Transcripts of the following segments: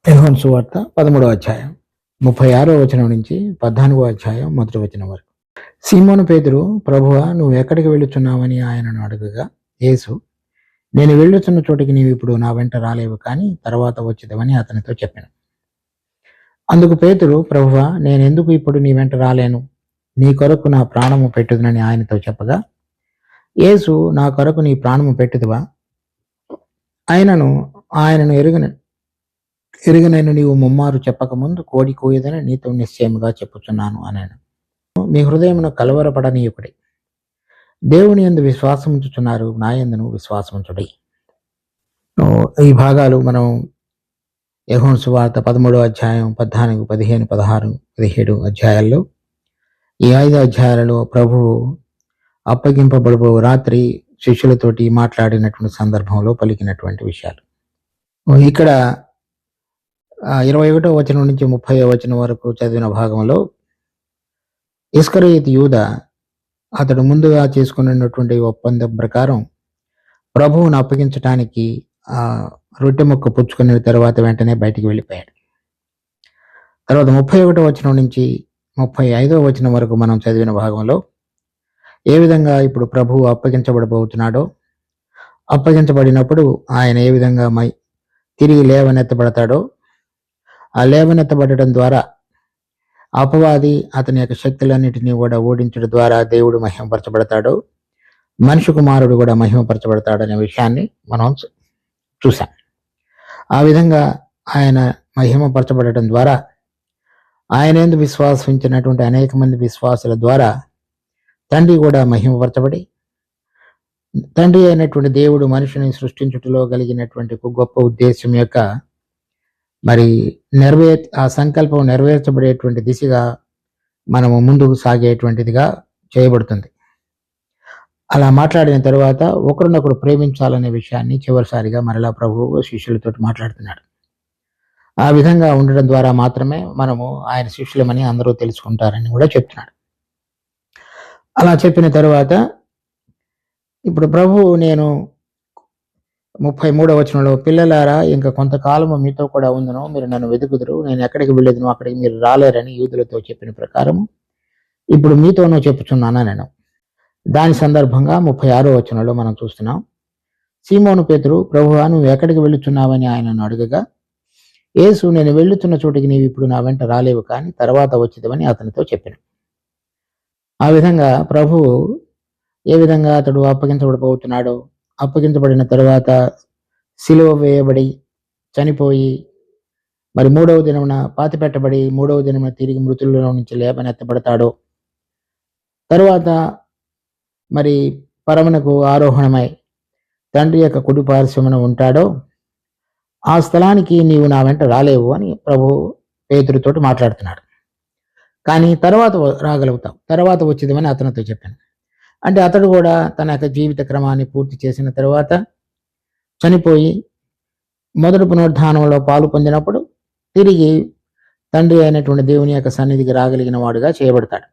యోహాను సువార్త 13వ అధ్యాయం 36వ వచనం నుంచి 14వ అధ్యాయం 1వ వచనం వరకు. సీమోను పేతురు, ప్రభువా, నువ్వు ఎక్కడికి వెళ్ళుచున్నావని ఆయనను అడగగా, యేసు, నేను వెళ్ళుచున్న చోటికి నీవు ఇప్పుడు నా వెంట రాలేవు, కానీ తర్వాత వచ్చేదవని అతనితో చెప్పాను. అందుకు పేతురు, ప్రభువా, నేనెందుకు ఇప్పుడు నీ వెంట రాలేను? నీ కొరకు నా ప్రాణము పెట్టుదునని ఆయనతో చెప్పగా, యేసు, నా కొరకు నీ ప్రాణము పెట్టుదువా? ఆయనను ఎరుగనైన నీవు ముమ్మారు చెప్పకముందు కోడి కోయదని నీతో నిశ్చయముగా చెప్పుచున్నాను అన్నాను. మీ హృదయమును కలవరపడనీయుకుడి. దేవుని యందు విశ్వాసం ఉంచుచున్నారు, నా యందును విశ్వాసం ఉంచుడి. ఈ భాగాలు మనం యోహాను సువార్త 13వ అధ్యాయం 14, 15, 16, 17 అధ్యాయాల్లో, ఈ 5 అధ్యాయాలలో ప్రభువు అప్పగింపబడబో రాత్రి శిష్యులతోటి మాట్లాడినటువంటి సందర్భంలో పలికినటువంటి విషయాలు. ఇక్కడ 21వ వచనం నుంచి 30వ వచనం వరకు చదివిన భాగంలో ఇస్కరియోతు యూదా అతడు ముందుగా చేసుకున్నటువంటి ఒప్పందం ప్రకారం ప్రభువును అప్పగించడానికి రొట్టె ముక్క పుచ్చుకున్న తర్వాత వెంటనే బయటికి వెళ్ళిపోయాడు. తర్వాత 31వ వచనం నుంచి 35వ వచనం వరకు మనం చదివిన భాగంలో ఏ విధంగా ఇప్పుడు ప్రభువు అప్పగించబడబోతున్నాడో, అప్పగించబడినప్పుడు ఆయన ఏ విధంగా తిరిగి లేవనెత్తబడతాడో, ఆ లేవనెత్తబడటం ద్వారా అపవాది అతని యొక్క శక్తులన్నిటినీ కూడా ఓడించడం ద్వారా దేవుడు మహిమపరచబడతాడు, మనిషి కుమారుడు కూడా మహిమపరచబడతాడనే విషయాన్ని మనం చూసాం. ఆ విధంగా ఆయన మహిమపరచబడటం ద్వారా ఆయన యందు విశ్వాసించినటువంటి అనేక మంది విశ్వాసుల ద్వారా తండ్రి కూడా మహిమపరచబడి, తండ్రి అయినటువంటి దేవుడు మనిషిని సృష్టించుటలో కలిగినటువంటి గొప్ప ఉద్దేశం యొక్క ఆ సంకల్పం నెరవేర్చబడేటువంటి దిశగా మనము ముందుకు సాగేటువంటిదిగా చేయబడుతుంది. అలా మాట్లాడిన తర్వాత ఒకరినొకరు ప్రేమించాలనే విషయాన్ని చివరిసారిగా మరలా ప్రభువు శిష్యులతో మాట్లాడుతున్నాడు. ఆ విధంగా ఉండడం ద్వారా మాత్రమే మనము ఆయన శిష్యులమని అందరూ తెలుసుకుంటారని కూడా చెప్తున్నాడు. అలా చెప్పిన తర్వాత ఇప్పుడు ప్రభువు, నేను 33వ వచనంలో, పిల్లలారా, ఇంకా కొంతకాలము మీతో కూడా ఉందును, మీరు నన్ను వెతుకుదురు, నేను ఎక్కడికి వెళ్ళేదును అక్కడికి మీరు రాలేరని యూదులతో చెప్పిన ప్రకారం ఇప్పుడు మీతోనూ చెప్పుచున్నాను నేను. దాని సందర్భంగా 36వ వచనంలో మనం చూస్తున్నాం, సీమోను పేతురు, ప్రభువా, నువ్వు ఎక్కడికి వెళ్ళుచున్నావని ఆయనను అడగగా, యేసు, నేను వెళ్ళుచున్న చోటికి నీవు ఇప్పుడు నా వెంట రాలేవు, కానీ తర్వాత వచ్చేదవని అతనితో చెప్పాను. ఆ విధంగా ప్రభువు ఏ విధంగా అతడు అప్పగించబడిపోతున్నాడో, అప్పగించబడిన తరువాత సిలువ వేయబడి చనిపోయి 3వ దినమున పాతిపెట్టబడి 3వ దినమున తిరిగి మృతుల్లో నుంచి లేపనెత్తబడతాడో, తరువాత పరమునకు ఆరోహణమై తండ్రి యొక్క కుడి పార్శ్వమున ఉంటాడో, ఆ స్థలానికి నీవు నా వెంట రాలేవు అని ప్రభు పేతురుతోటి మాట్లాడుతున్నాడు. కానీ తర్వాత రాగలుగుతావు, తర్వాత వచ్చేదేమని అతనితో చెప్పాను. అంటే అతడు కూడా తన యొక్క జీవిత క్రమాన్ని పూర్తి చేసిన తర్వాత చనిపోయి మొదటి పునరుద్ధానంలో పాలు పొందినప్పుడు తిరిగి తండ్రి అయినటువంటి దేవుని యొక్క సన్నిధికి రాగలిగిన వాడుగా చేయబడతాడు.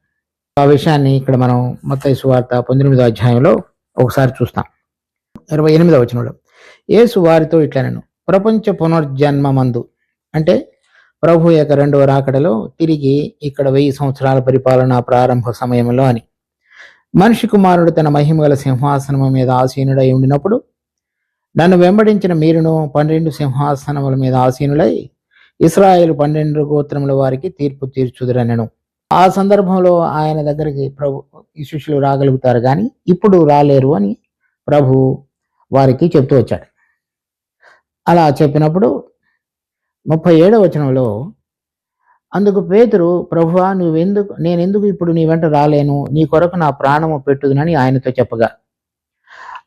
ఆ విషయాన్ని ఇక్కడ మనం మత్తయి సువార్త 18వ అధ్యాయంలో ఒకసారి చూస్తాం. 28వ వచనంలో, యేసు వారితో ఇట్లనెను, ప్రపంచ పునర్జన్మమందు, అంటే ప్రభు యొక్క 2వ రాకడలో తిరిగి ఇక్కడ 1000 సంవత్సరాల పరిపాలన ప్రారంభ సమయంలో అని, మనిషి కుమారుడు తన మహిమగల సింహాసనము మీద ఆసీనుడై ఉండినప్పుడు నన్ను వెంబడించిన మీరును 12 సింహాసనముల మీద ఆసీనులై ఇశ్రాయేలు 12 గోత్రముల వారికి తీర్పు తీర్చుదురనెను. ఆ సందర్భంలో ఆయన దగ్గరికి ఈ శిష్యులు రాగలుగుతారు, కానీ ఇప్పుడు రాలేరు అని ప్రభు వారికి చెప్తూ వచ్చాడు. అలా చెప్పినప్పుడు 37వ వచనంలో, అందుకు పేతురు, ప్రభువా, నేనెందుకు ఇప్పుడు నీ వెంట రాలేను, నీ కొరకు నా ప్రాణము పెట్టుదునని ఆయనతో చెప్పగా,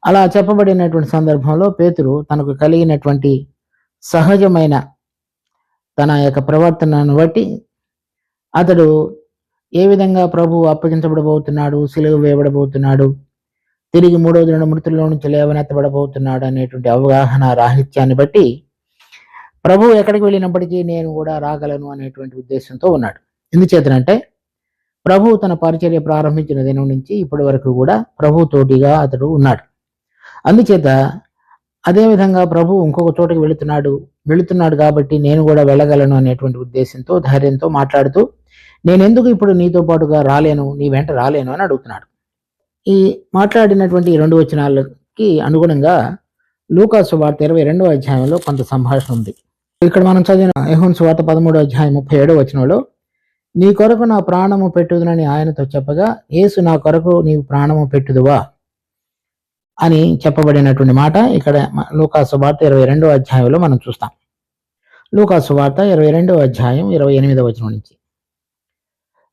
అలా చెప్పబడినటువంటి సందర్భంలో పేతురు తనకు కలిగినటువంటి సహజమైన తన యొక్క ప్రవర్తనను బట్టి అతడు ఏ విధంగా ప్రభువు అప్పగించబడబోతున్నాడు, సిలువ వేయబడబోతున్నాడు, తిరిగి 3వ దిన మృతుల్లో నుంచి లేవనెత్తబడబోతున్నాడు అనేటువంటి అవగాహన రాహిత్యాన్ని బట్టి ప్రభు ఎక్కడికి వెళ్ళినప్పటికీ నేను కూడా రాగలను అనేటువంటి ఉద్దేశంతో ఉన్నాడు. ఎందుచేతనంటే ప్రభు తన పరిచర్య ప్రారంభించిన దినం నుంచి ఇప్పటి వరకు కూడా ప్రభుతోటిగా అతడు ఉన్నాడు. అందుచేత అదేవిధంగా ప్రభు ఇంకొక చోటకి వెళుతున్నాడు కాబట్టి నేను కూడా వెళ్ళగలను అనేటువంటి ఉద్దేశంతో, ధైర్యంతో మాట్లాడుతూ, నేనెందుకు ఇప్పుడు నీతో పాటుగా రాలేను, నీ వెంట రాలేను అని అడుగుతున్నాడు. ఈ మాట్లాడినటువంటి ఈ 2 వచనాలకి అనుగుణంగా లూకా సువార్త 22వ అధ్యాయంలో కొంత సంభాషణ ఉంది. ఇక్కడ మనం చదివిన యోహాను సువార్త 13వ అధ్యాయం 37వ వచనంలో, నీ కొరకు నా ప్రాణము పెట్టుదునని ఆయనతో చెప్పగా, యేసు నా కొరకు నీవు ప్రాణము పెట్టుదువా అని చెప్పబడినటువంటి మాట ఇక్కడ లూకా సువార్త 22వ అధ్యాయంలో మనం చూస్తాం. లూకా సువార్త 22వ అధ్యాయం 28వ వచనం నుంచి,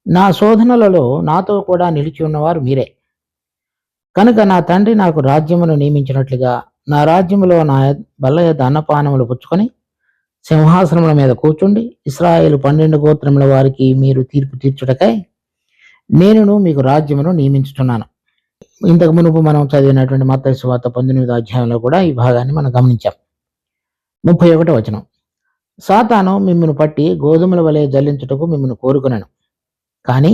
నా శోధనలలో నాతో కూడా నిలిచి ఉన్నవారు మీరే. కనుక నా తండ్రి నాకు రాజ్యమును నియమించినట్లుగా నా రాజ్యములో నా బల్ల యొద్ద అన్నపానములు పుచ్చుకొని సింహాసనముల మీద కూర్చుండి ఇశ్రాయేలు 12 గోత్రముల వారికి మీరు తీర్పు తీర్చుటకై నేనును మీకు రాజ్యమును నియమించుతున్నాను. ఇంతకు మునుపు మనం చదివినటువంటి మత్తయి సువార్త 19వ అధ్యాయంలో కూడా ఈ భాగాన్ని మనం గమనించాం. 31వ వచనం, సాతాను మిమ్మును పట్టి గోధుమల వలె జల్లించుటకు మిమ్మును కోరుకున్నాను, కానీ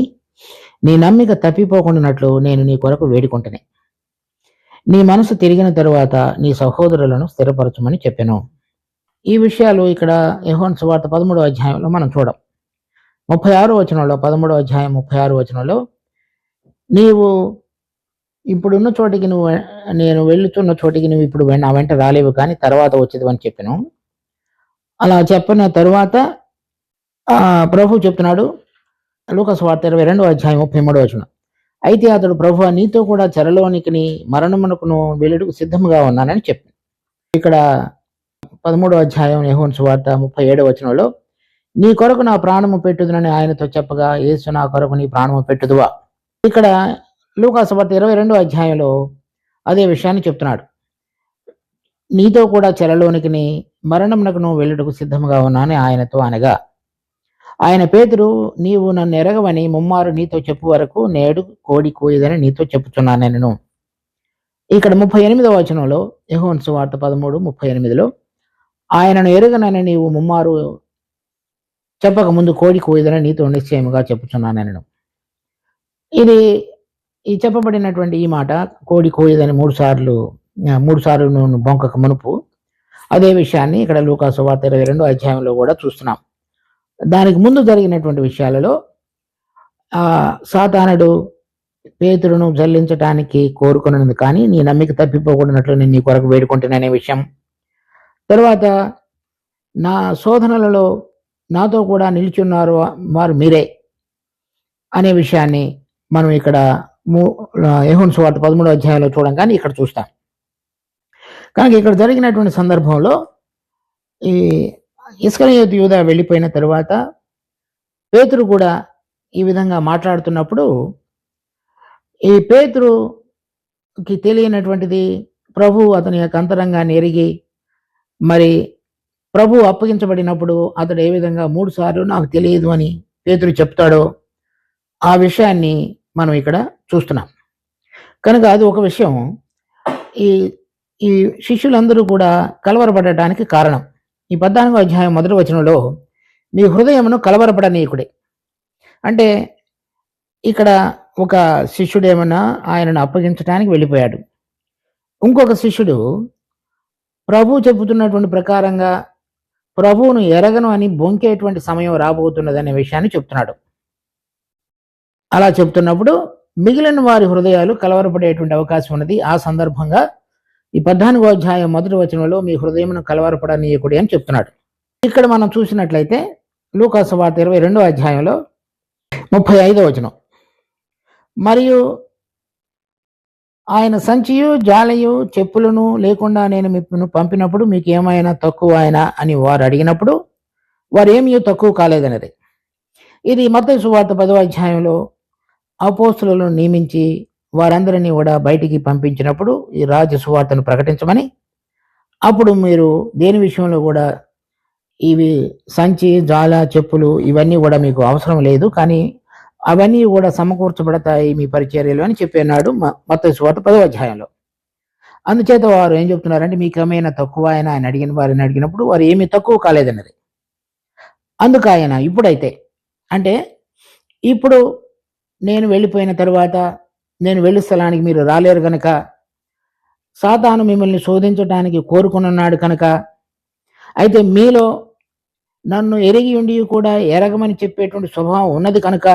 నీ నమ్మిక తప్పిపోకుండానట్లు నేను నీ కొరకు వేడుకుంటునే. నీ మనసు తిరిగిన తరువాత నీ సహోదరులను స్థిరపరచమని చెప్పాను. ఈ విషయాలు ఇక్కడ యోహాను సువార్త 13వ అధ్యాయంలో మనం చూడం. 36వ వచనంలో 13వ అధ్యాయం 36వ వచనంలో, నీవు ఇప్పుడున్న చోటికి నేను వెళ్తున్న చోటికి నువ్వు ఇప్పుడు నా వెంట రాలేవు, కానీ తర్వాత వచ్చేది అని చెప్పాను. అలా చెప్పిన తరువాత ప్రభు చెప్తున్నాడు, లూకా సువార్త 22వ అధ్యాయం 33వ వచనం, అయితే అతడు ప్రభువా నీతో కూడా చెరలోనికి మరణమునకును వెలుడుకు సిద్ధముగా ఉన్నానని చెప్పాను. ఇక్కడ 13వ అధ్యాయం యోహాను సువార్త 37వ వచనంలో, నీ కొరకు నా ప్రాణము పెట్టుదునని ఆయనతో చెప్పగా, యేసు నా కొరకు నీ ప్రాణము పెట్టుదువా. ఇక్కడ లూకా సువార్త 22వ అధ్యాయంలో అదే విషయాన్ని చెప్తున్నాడు. నీతో కూడా చెరలోనికి మరణమునకును వెళ్ళుటకు సిద్ధముగా ఉన్నానని ఆయనతో అనగా, ఆయన పేతురు, నీవు నన్ను ఎరగవని ముమ్మారు నీతో చెప్పు వరకు నేడు కోడి కోయదని నీతో చెప్పుచున్నాను నేను. ఇక్కడ 38వ వచనంలో యోహాను సువార్త 13:38లో, ఆయనను ఎరగనని నీవు ముమ్మారు చెప్పక ముందు కోడి కోయదని నీతో నిశ్చయముగా చెప్పుచున్నాను నేను. ఇది ఈ చెప్పబడినటువంటి ఈ మాట కోడి కోయదని మూడు సార్లు బొంకక మునుపు అదే విషయాన్ని ఇక్కడ లూకా సువార్త 22వ అధ్యాయంలో కూడా చూస్తున్నాం. దానికి ముందు జరిగినటువంటి విషయాలలో సాతానుడు పేతురును జల్లించటానికి కోరుకున్నది, కానీ నీ నమ్మిక తప్పిపోకూడనట్లు నేను నీ కొరకు వేడుకుంటున్నానే విషయం. తర్వాత నా శోధనలలో నాతో కూడా నిలిచున్నారు వారు మీరే అనే విషయాన్ని మనం ఇక్కడ యోహాను సువార్త 13వ అధ్యాయంలో చూడం, కానీ ఇక్కడ చూస్తాం. కనుక ఇక్కడ జరిగినటువంటి సందర్భంలో ఈ ఇస్కరియోతు యూదా వెళ్ళిపోయిన తరువాత పేతురు కూడా ఈ విధంగా మాట్లాడుతున్నప్పుడు, ఈ పేతురుకి తెలియనటువంటిది ప్రభు అతని యొక్క అంతరంగాన్ని ఎరిగి, మరి ప్రభు అప్పగించబడినప్పుడు అతడు ఏ విధంగా 3 సార్లు నాకు తెలియదు అని పేతురు చెప్తాడో ఆ విషయాన్ని మనం ఇక్కడ చూస్తున్నాం. కనుక అది ఒక విషయం. ఈ శిష్యులందరూ కూడా కలవరపడటానికి కారణం. ఈ 14వ అధ్యాయం 1వ వచనంలో, మీ హృదయమును కలవరపడనీయకుడే. అంటే ఇక్కడ ఒక శిష్యుడేమన్నా ఆయనను అప్పగించడానికి వెళ్ళిపోయాడు. ఇంకొక శిష్యుడు ప్రభు చెబుతున్నటువంటి ప్రకారంగా ప్రభువును ఎరగను అని బొంకేటువంటి సమయం రాబోతున్నదనే విషయాన్ని చెప్తున్నాడు. అలా చెప్తున్నప్పుడు మిగిలిన వారి హృదయాలు కలవరపడేటువంటి అవకాశం ఉన్నది. ఆ సందర్భంగా ఈ 14వ అధ్యాయం 1వ వచనంలో మీ హృదయమును కలవరపడనీయకుడి అని చెప్తున్నాడు. ఇక్కడ మనం చూసినట్లయితే లూకా సువార్త 22వ అధ్యాయంలో 35వ వచనం, మరియు ఆయన సంచియు జాలయు చెప్పులను లేకుండా నేను మిమ్మల్ని పంపినప్పుడు మీకు ఏమైనా తక్కువ అయినా అని వారు అడిగినప్పుడు వారు ఏమీ తక్కువ కాలేదనేది. ఇది మత్తయి సువార్త 10వ అధ్యాయంలో అపోస్తలులను నియమించి వారందరినీ కూడా బయటికి పంపించినప్పుడు ఈ రాజ్య సువార్తను ప్రకటించమని, అప్పుడు మీరు దేని విషయంలో కూడా ఇవి సంచి జాల చెప్పులు ఇవన్నీ కూడా మీకు అవసరం లేదు, కానీ అవన్నీ కూడా సమకూర్చబడతాయి మీ పరిచర్యలు అని చెప్పినాడు మత్తయి సువార్త 10వ అధ్యాయంలో. అందుచేత వారు ఏం చెప్తున్నారంటే మీకు ఏమైనా తక్కువ అయినా ఆయన వారిని అడిగినప్పుడు వారు ఏమీ తక్కువ కాలేదన్నది. అందుకు ఆయన ఇప్పుడైతే అంటే ఇప్పుడు నేను వెళ్ళిపోయిన తర్వాత నేను వెళ్ళే స్థలానికి మీరు రాలేరు కనుక సాతాను మిమ్మల్ని శోధించడానికి కోరుకున్నాడు కనుక, అయితే మీలో నన్ను ఎరిగి ఉండి కూడా ఎరగమని చెప్పేటువంటి స్వభావం ఉన్నది కనుక,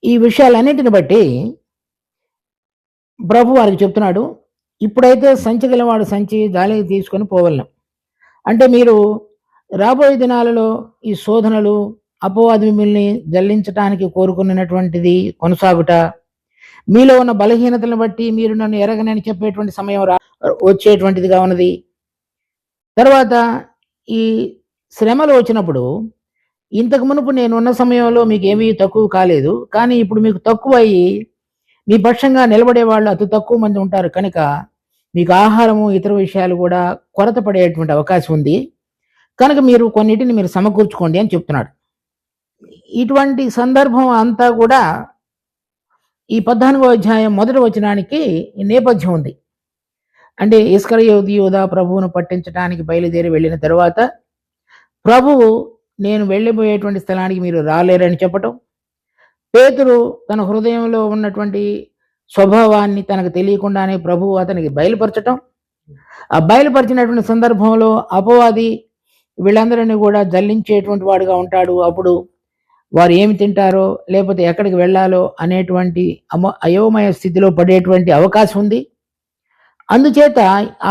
ఈ విషయాలన్నిటిని బట్టి ప్రభు వారికి చెప్తున్నాడు, ఇప్పుడైతే సంచి గలవాడు సంచి గాలికి తీసుకొని పోవలను. అంటే మీరు రాబోయే దినాలలో ఈ శోధనలు, అపవాది మిమ్మల్ని జల్లించటానికి కోరుకున్నటువంటిది కొనసాగుట, మీలో ఉన్న బలహీనతలను బట్టి మీరు నన్ను ఎరగనని చెప్పేటువంటి సమయం వచ్చేటువంటిదిగా ఉన్నది. తర్వాత ఈ శ్రమలు వచ్చినప్పుడు, ఇంతకు మునుపు నేనున్న సమయంలో మీకు ఏమీ తక్కువ కాలేదు, కానీ ఇప్పుడు మీకు తక్కువ అయ్యి మీ పక్షంగా నిలబడే వాళ్ళు అతి తక్కువ మంది ఉంటారు కనుక మీకు ఆహారము ఇతర విషయాలు కూడా కొరత పడేటువంటి అవకాశం ఉంది కనుక మీరు కొన్నిటిని మీరు సమకూర్చుకోండి అని చెప్తున్నాడు. ఇటువంటి సందర్భం అంతా కూడా ఈ 14వ అధ్యాయం మొదటి వచనానికి నేపథ్యం ఉంది. అంటే ఇస్కరియోతు యూదా ప్రభువును పట్టించడానికి బయలుదేరి వెళ్ళిన తర్వాత ప్రభువు నేను వెళ్ళిపోయేటువంటి స్థలానికి మీరు రాలేరని చెప్పటం, పేతురు తన హృదయంలో ఉన్నటువంటి స్వభావాన్ని తనకు తెలియకుండానే ప్రభువు అతనికి బయలుపరచటం, ఆ బయలుపరిచినటువంటి సందర్భంలో అపవాది వీళ్ళందరినీ కూడా జల్లించేటువంటి వాడుగా ఉంటాడు. అప్పుడు వారు ఏమి తింటారో లేకపోతే ఎక్కడికి వెళ్ళాలో అనేటువంటి అయోమయ స్థితిలో పడేటువంటి అవకాశం ఉంది. అందుచేత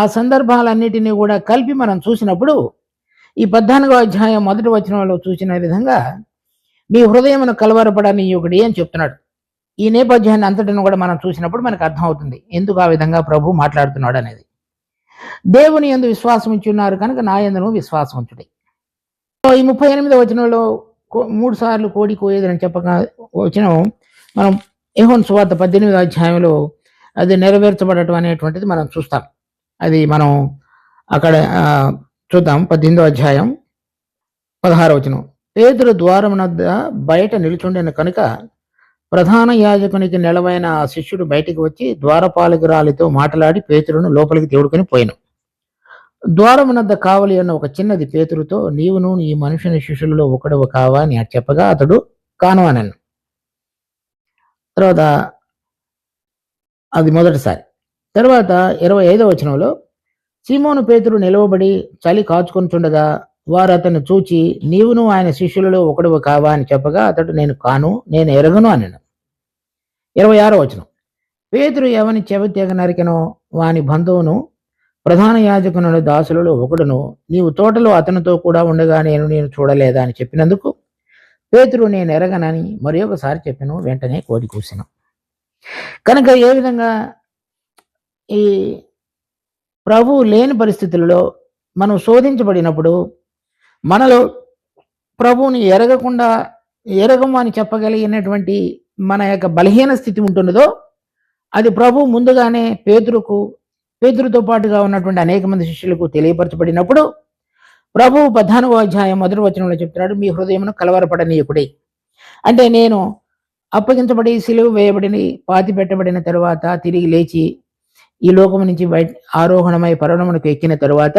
ఆ సందర్భాలన్నిటినీ కూడా కలిపి మనం చూసినప్పుడు ఈ 14వ అధ్యాయం మొదటి వచనంలో చూసిన విధంగా మీ హృదయమును కలవరపడనీయుడి అని చెప్తున్నాడు. ఈ నేపథ్యాన్ని అంతటిని కూడా మనం చూసినప్పుడు మనకు అర్థమవుతుంది ఎందుకు ఆ విధంగా ప్రభు మాట్లాడుతున్నాడు అనేది. దేవుని యందు విశ్వాసం ఉంచున్నారు కనుక నా యందును విశ్వాసం ఉంచుడి. ఈ 38వ వచనంలో 3 సార్లు కోడి కోయేదని చెప్పక వచ్చిన మనం యోహాను సువార్త 18వ అధ్యాయంలో అది నెరవేర్చబడటం అనేటువంటిది మనం చూస్తాం. అది మనం అక్కడ చూద్దాం. 18వ అధ్యాయం 16వ వచనం. పేతురు ద్వారమునద్ద బయట నిలుచుండిన కనుక ప్రధాన యాజకునికి నెలవైన ఆ శిష్యుడు బయటికి వచ్చి ద్వారపాలకురాలితో మాట్లాడి పేతురును లోపలికి తోడుకొని పోయాను. ద్వారమునద్ద కావలి అన్న ఒక చిన్నది పేతురుతో, నీవును ఈ మనుషుని శిష్యులలో ఒకడవ కావా అని చెప్పగా అతడు కాను అనను. తర్వాత అది మొదటిసారి. తర్వాత 25వ వచనంలో సీమోను పేతురు నిలవబడి చలి కాచుకొనుచుండగా వారు అతన్ని చూచి, నీవును ఆయన శిష్యులలో ఒకడవ కావా అని చెప్పగా అతడు నేను కాను, నేను ఎరగను అనను. 26వ వచనం. పేతురు ఎవని చెవి తెగ నరికెనో వాని బంధువును ప్రధాన యాజకుని దాసులలో ఒకడును, నీవు తోటలో అతనితో కూడా ఉండగా నేను చూడలేదా అని చెప్పినందుకు పేతురు నేను ఎరగనని మరి ఒకసారి చెప్పాను. వెంటనే కోడి కూసెను. కనుక ఏ విధంగా ఈ ప్రభువు లేని పరిస్థితులలో మనం శోధించబడినప్పుడు మనలో ప్రభువుని ఎరగము అని చెప్పగలిగినటువంటి మన యొక్క బలహీన స్థితి ఉంటున్నదో అది ప్రభు ముందుగానే పేతురుతో పాటుగా ఉన్నటువంటి అనేక మంది శిష్యులకు తెలియపరచబడినప్పుడు ప్రభు 14వ అధ్యాయం మొదటి వచనంలో చెప్తున్నాడు, మీ హృదయమును కలవరపడనీయకుడి. అంటే నేను అప్పగించబడి సిలువ వేయబడి పాతి పెట్టబడిన తరువాత తిరిగి లేచి ఈ లోకం నుంచి బయట ఆరోహణమై పరలోకమునకు ఎక్కిన తరువాత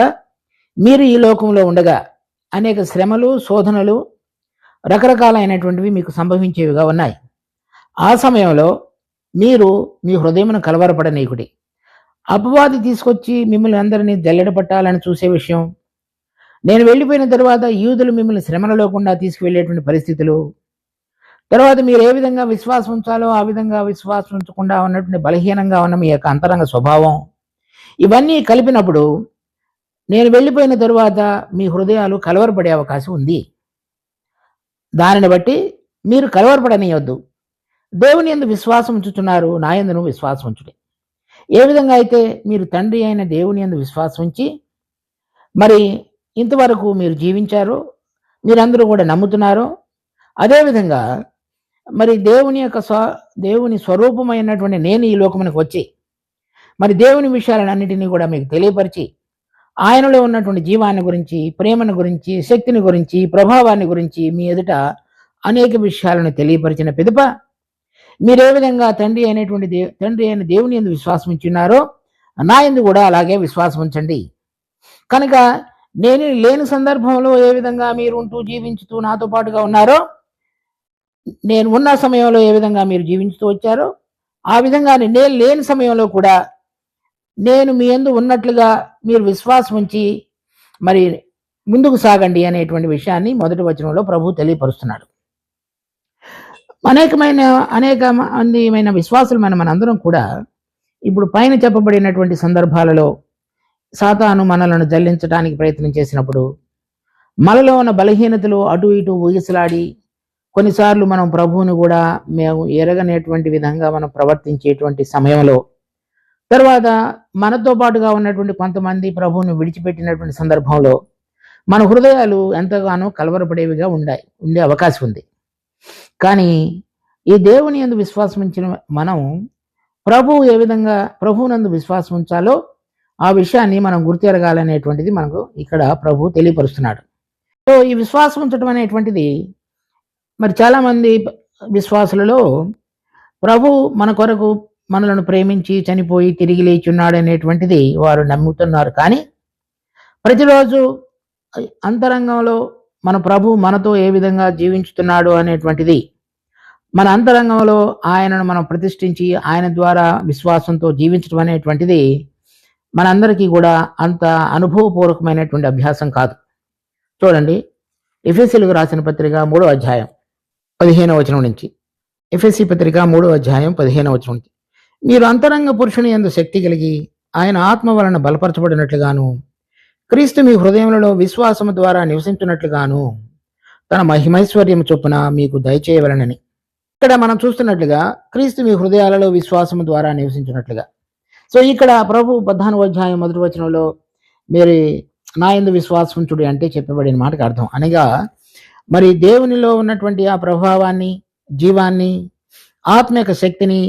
మీరు ఈ లోకంలో ఉండగా అనేక శ్రమలు, శోధనలు రకరకాలైనటువంటివి మీకు సంభవించేవిగా ఉన్నాయి. ఆ సమయంలో మీరు మీ హృదయమును కలవరపడనీయకుడి. అపవాది తీసుకొచ్చి మిమ్మల్ని అందరినీ జల్లెడ పట్టాలని చూసే విషయం, నేను వెళ్ళిపోయిన తర్వాత యూదులు మిమ్మల్ని శ్రమలలో గుండా తీసుకువెళ్ళేటువంటి పరిస్థితులు, తర్వాత మీరు ఏ విధంగా విశ్వాసం ఉంచాలో ఆ విధంగా విశ్వాసం ఉంచకుండా ఉన్నటువంటి బలహీనంగా ఉన్న మీ యొక్క అంతరంగ స్వభావం, ఇవన్నీ కలిపినప్పుడు నేను వెళ్ళిపోయిన తరువాత మీ హృదయాలు కలవరపడే అవకాశం ఉంది. దానిని బట్టి మీరు కలవరపడనీయొద్దు. దేవుని యందు విశ్వాసం ఉంచుతున్నారు, నా యందును విశ్వాసం ఉంచుడి. ఏ విధంగా అయితే మీరు తండ్రి అయిన దేవుని యందు విశ్వాసం ఉంచి మరి ఇంతవరకు మీరు జీవించారో, మీరందరూ కూడా నమ్ముతున్నారో, అదేవిధంగా మరి దేవుని స్వరూపమైనటువంటి నేను ఈ లోకమునకు వచ్చి మరి దేవుని విషయాలన్నిటినీ కూడా మీకు తెలియపరిచి ఆయనలో ఉన్నటువంటి జీవాన్ని గురించి, ప్రేమను గురించి, శక్తిని గురించి, ప్రభావాన్ని గురించి మీ ఎదుట అనేక విషయాలను తెలియపరిచిన పిదప మీరు ఏ విధంగా తండ్రి అయిన దేవుని యందు విశ్వాసం ఉంచున్నారో నా యందు కూడా అలాగే విశ్వాసం ఉంచండి. కనుక నేను లేని సందర్భంలో ఏ విధంగా మీరు ఉంటూ జీవించుతూ నాతో పాటుగా ఉన్నారో, నేను ఉన్న సమయంలో ఏ విధంగా మీరు జీవించుతూ వచ్చారో ఆ విధంగా నేను లేని సమయంలో కూడా నేను మీ యందు ఉన్నట్లుగా మీరు విశ్వాసం ఉంచి మరి ముందుకు సాగండి అనేటువంటి విషయాన్ని మొదటి వచనంలో ప్రభు తెలియపరుస్తున్నాడు. అనేక మందిమైన విశ్వాసులు మనందరం కూడా ఇప్పుడు పైన చెప్పబడినటువంటి సందర్భాలలో సాతాను మనలను జల్లించడానికి ప్రయత్నం చేసినప్పుడు, మనలో ఉన్న బలహీనతలు అటు ఇటు ఊగిసలాడి కొన్నిసార్లు మనం ప్రభువుని కూడా మేము ఎరగనేటువంటి విధంగా మనం ప్రవర్తించేటువంటి సమయంలో, తర్వాత మనతో పాటుగా ఉన్నటువంటి కొంతమంది ప్రభువుని విడిచిపెట్టినటువంటి సందర్భంలో మన హృదయాలు ఎంతగానో కలవరపడేవిగా ఉండే అవకాశం ఉంది. కానీ ఈ దేవుని యందు విశ్వాసం ఉంచిన మనం ప్రభువు ఏ విధంగా ప్రభువునందు విశ్వాసం ఉంచాలో ఆ విషయాన్ని మనం గుర్తెరగాలనేటువంటిది మనకు ఇక్కడ ప్రభు తెలియపరుస్తున్నాడు. సో ఈ విశ్వాసం ఉంచడం అనేటువంటిది మరి చాలామంది విశ్వాసులలో ప్రభు మన కొరకు మనలను ప్రేమించి చనిపోయి తిరిగి లేచున్నాడు అనేటువంటిది వారు నమ్ముతున్నారు. కానీ ప్రతిరోజు అంతరంగంలో మన ప్రభు మనతో ఏ విధంగా జీవించుతున్నాడు అనేటువంటిది, మన అంతరంగంలో ఆయనను మనం ప్రతిష్ఠించి ఆయన ద్వారా విశ్వాసంతో జీవించడం అనేటువంటిది మనందరికీ కూడా అంత అనుభవపూర్వకమైనటువంటి అభ్యాసం కాదు. చూడండి, ఎఫెసీయులకు రాసిన పత్రిక 3వ అధ్యాయం 15వ వచనం నుంచి. ఎఫెసీ పత్రిక 3వ అధ్యాయం 15వ వచనం నుంచి. మీరు అంతరంగ పురుషుని యందు శక్తి కలిగి ఆయన ఆత్మ వలన బలపరచబడినట్లుగాను క్రీస్తు మీ హృదయములలో విశ్వాసము ద్వారా నివసించున్నట్లుగాను తన మహిమైశ్వర్యం చొప్పున మీకు దయచేయవలనని. ఇక్కడ మనం చూస్తున్నట్లుగా క్రీస్తు మీ హృదయాలలో విశ్వాసము ద్వారా నివసించినట్లుగా. సో ఇక్కడ ప్రభు 14వ అధ్యాయం 1వ వచనంలో మీరు నా యందు విశ్వాసం ఉంచుడి అంటే చెప్పబడిన మాటకు అర్థం. అనగా మరి దేవునిలో ఉన్నటువంటి ఆ ప్రభావాన్ని, జీవాన్ని, ఆత్మిక శక్తిని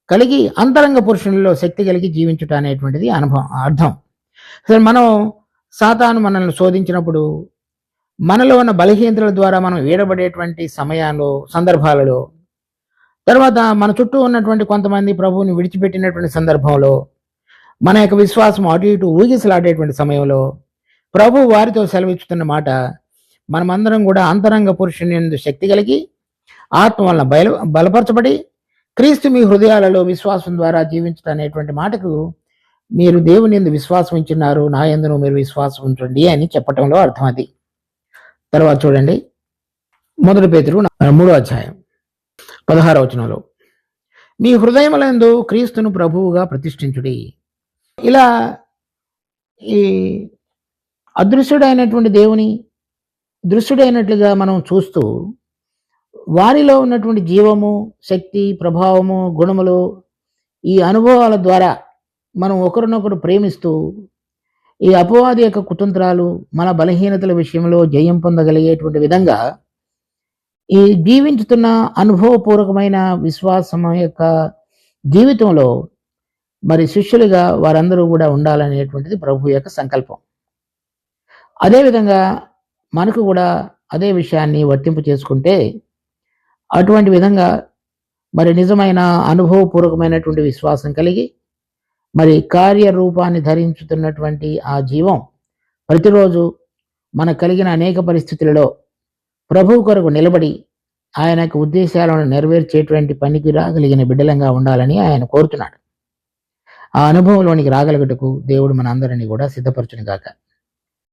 కలిగి అంతరంగ పురుషునిలో శక్తి కలిగి జీవించుట అనేటువంటిది అర్థం. సరే, మనం సాతాను మనల్ని శోధించినప్పుడు మనలో ఉన్న బలహీనతల ద్వారా మనం వీడబడేటువంటి సమయాల్లో, సందర్భాలలో, తర్వాత మన చుట్టూ ఉన్నటువంటి కొంతమంది ప్రభువుని విడిచిపెట్టినటువంటి సందర్భంలో, మన యొక్క విశ్వాసం అటు ఇటు ఊగిసలాడేటువంటి సమయంలో ప్రభు వారితో సెలవిచ్చుతున్న మాట, మనమందరం కూడా అంతరంగ పురుషుని యందు శక్తి కలిగి ఆత్మ వలన బలపరచబడి క్రీస్తు మీ హృదయాలలో విశ్వాసం ద్వారా జీవించడం అనేటువంటి మాటకు మీరు దేవుని యందు విశ్వాసం ఉంచున్నారు, నా యందును మీరు విశ్వాసం ఉంచండి అని చెప్పటంలో అర్థం అది. తర్వాత చూడండి, 1 పేతురు 3వ అధ్యాయం 16వ వచనంలో మీ హృదయములందు క్రీస్తును ప్రభువుగా ప్రతిష్ఠించుడి. ఇలా ఈ అదృశ్యుడైనటువంటి దేవుని దృశ్యుడైనట్లుగా మనం చూస్తూ వారిలో ఉన్నటువంటి జీవము, శక్తి, ప్రభావము, గుణములు, ఈ అనుభవాల ద్వారా మనం ఒకరినొకరు ప్రేమిస్తూ ఈ అపవాది యొక్క కుతంత్రాలు, మన బలహీనతల విషయంలో జయం పొందగలిగేటువంటి విధంగా ఈ జీవించుతున్న అనుభవపూర్వకమైన విశ్వాసం యొక్క జీవితంలో మరి శిష్యులుగా వారందరూ కూడా ఉండాలనేటువంటిది ప్రభు యొక్క సంకల్పం. అదేవిధంగా మనకు కూడా అదే విషయాన్ని వర్తింపు చేసుకుంటే అటువంటి విధంగా మరి నిజమైన అనుభవపూర్వకమైనటువంటి విశ్వాసం కలిగి మరి కార్యరూపాన్ని ధరించుతున్నటువంటి ఆ జీవం ప్రతిరోజు మనకు కలిగిన అనేక పరిస్థితులలో ప్రభువు కొరకు నిలబడి ఆయన యొక్క ఉద్దేశాలను నెరవేర్చేటువంటి పనికి రాగలిగిన బిడ్డలంగా ఉండాలని ఆయన కోరుతున్నాడు. ఆ అనుభవంలోనికి రాగలుగుటకు దేవుడు మన అందరినీ కూడా సిద్ధపరచును గాక.